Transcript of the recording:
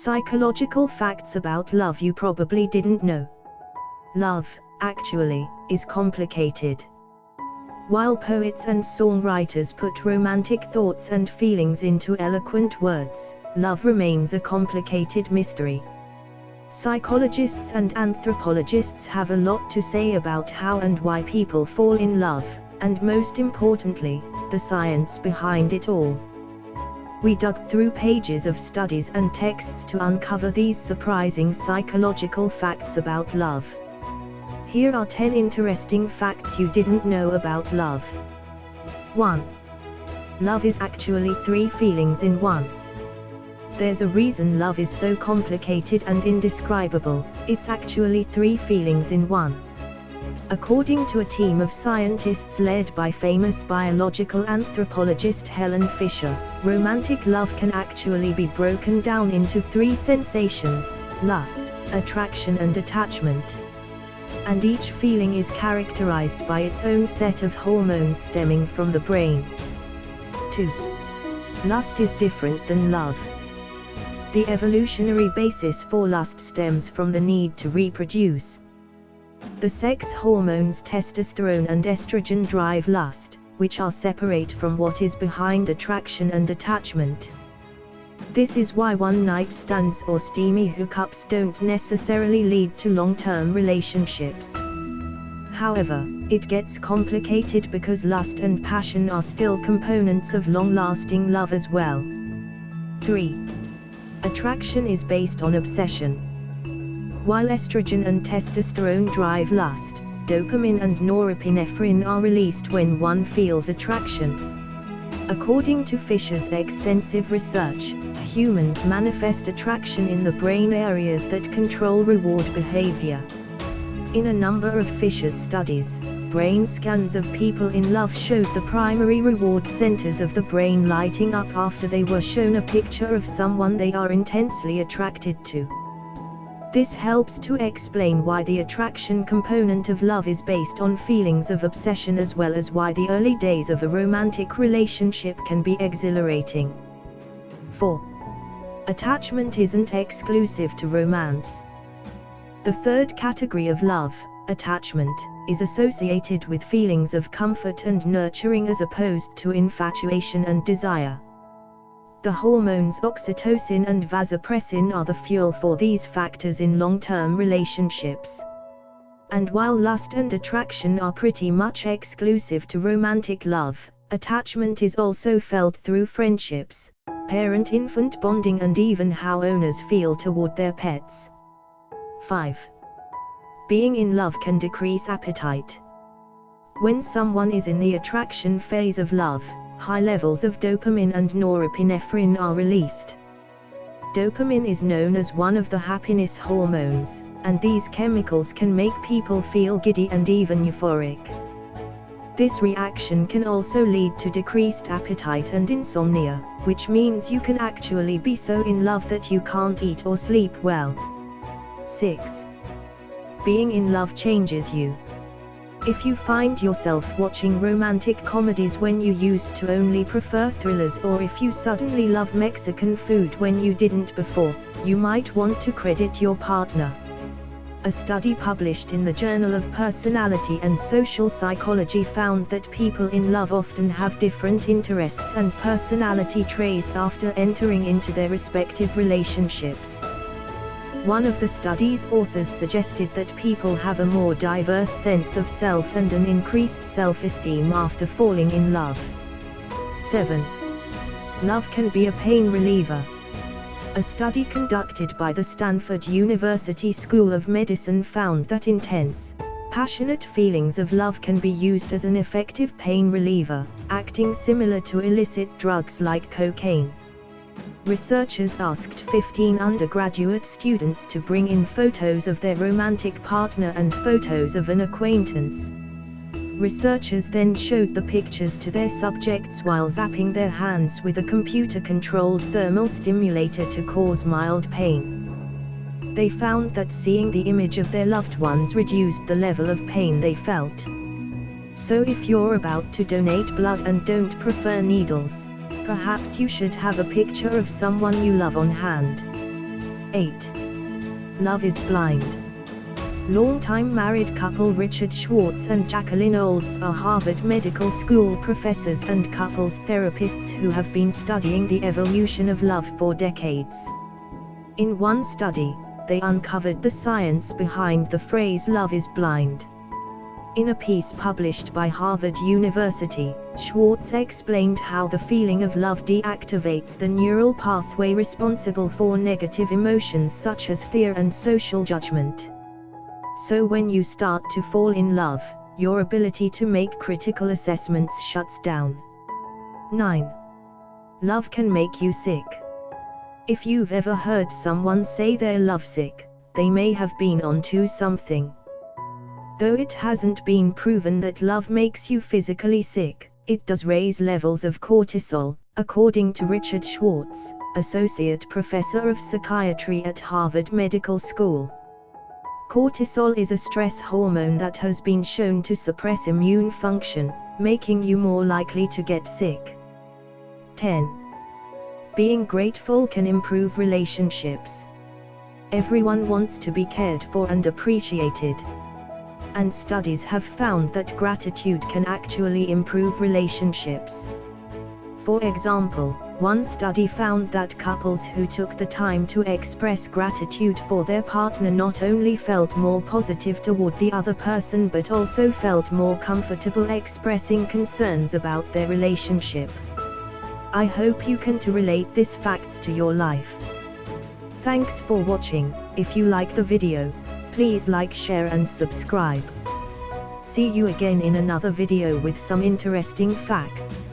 Psychological facts about love you probably didn't know. Love, actually, is complicated. While poets and songwriters put romantic thoughts and feelings into eloquent words, love remains a complicated mystery. Psychologists and anthropologists have a lot to say about how and why people fall in love, and most importantly, the science behind it all. We dug through pages of studies and texts to uncover these surprising psychological facts about love. Here are 10 interesting facts you didn't know about love. 1. Love is actually 3 feelings in one. There's a reason love is so complicated and indescribable. It's actually 3 feelings in one. According to a team of scientists led by famous biological anthropologist Helen Fisher, romantic love can actually be broken down into 3 sensations: lust, attraction and attachment. And each feeling is characterized by its own set of hormones stemming from the brain. 2. Lust is different than love. The evolutionary basis for lust stems from the need to reproduce. The sex hormones testosterone and estrogen drive lust, which are separate from what is behind attraction and attachment. This is why one-night stands or steamy hookups don't necessarily lead to long-term relationships. However, it gets complicated because lust and passion are still components of long-lasting love as well. 3. Attraction is based on obsession. While estrogen and testosterone drive lust, dopamine and norepinephrine are released when one feels attraction. According to Fisher's extensive research, humans manifest attraction in the brain areas that control reward behavior. In a number of Fisher's studies, brain scans of people in love showed the primary reward centers of the brain lighting up after they were shown a picture of someone they are intensely attracted to. This helps to explain why the attraction component of love is based on feelings of obsession, as well as why the early days of a romantic relationship can be exhilarating. 4. Attachment isn't exclusive to romance. The third category of love, attachment, is associated with feelings of comfort and nurturing as opposed to infatuation and desire. The hormones oxytocin and vasopressin are the fuel for these factors in long-term relationships. And while lust and attraction are pretty much exclusive to romantic love, attachment is also felt through friendships, parent-infant bonding, and even how owners feel toward their pets. 5. Being in love can decrease appetite. When someone is in the attraction phase of love, high levels of dopamine and norepinephrine are released. Dopamine is known as one of the happiness hormones, and these chemicals can make people feel giddy and even euphoric. This reaction can also lead to decreased appetite and insomnia, which means you can actually be so in love that you can't eat or sleep well. 6. Being in love changes you. If you find yourself watching romantic comedies when you used to only prefer thrillers, or if you suddenly love Mexican food when you didn't before, you might want to credit your partner. A study published in the Journal of Personality and Social Psychology found that people in love often have different interests and personality traits after entering into their respective relationships. One of the study's authors suggested that people have a more diverse sense of self and an increased self-esteem after falling in love. 7. Love can be a pain reliever. A study conducted by the Stanford University School of Medicine found that intense, passionate feelings of love can be used as an effective pain reliever, acting similar to illicit drugs like cocaine. Researchers asked 15 undergraduate students to bring in photos of their romantic partner and photos of an acquaintance. Researchers then showed the pictures to their subjects while zapping their hands with a computer-controlled thermal stimulator to cause mild pain. They found that seeing the image of their loved ones reduced the level of pain they felt. So if you're about to donate blood and don't prefer needles, perhaps you should have a picture of someone you love on hand. 8. Love is blind. Longtime married couple Richard Schwartz and Jacqueline Olds are Harvard Medical School professors and couples therapists who have been studying the evolution of love for decades. In one study, they uncovered the science behind the phrase "love is blind." In a piece published by Harvard University, Schwartz explained how the feeling of love deactivates the neural pathway responsible for negative emotions such as fear and social judgment. So when you start to fall in love, your ability to make critical assessments shuts down. 9. Love can make you sick. If you've ever heard someone say they're lovesick, they may have been onto something. Though it hasn't been proven that love makes you physically sick, it does raise levels of cortisol, according to Richard Schwartz, associate professor of psychiatry at Harvard Medical School. Cortisol is a stress hormone that has been shown to suppress immune function, making you more likely to get sick. 10. Being grateful can improve relationships. Everyone wants to be cared for and appreciated. And studies have found that gratitude can actually improve relationships. For example, one study found that couples who took the time to express gratitude for their partner not only felt more positive toward the other person but also felt more comfortable expressing concerns about their relationship. I hope you can relate these facts to your life. Thanks for watching. If you like the video, please like, share and subscribe. See you again in another video with some interesting facts.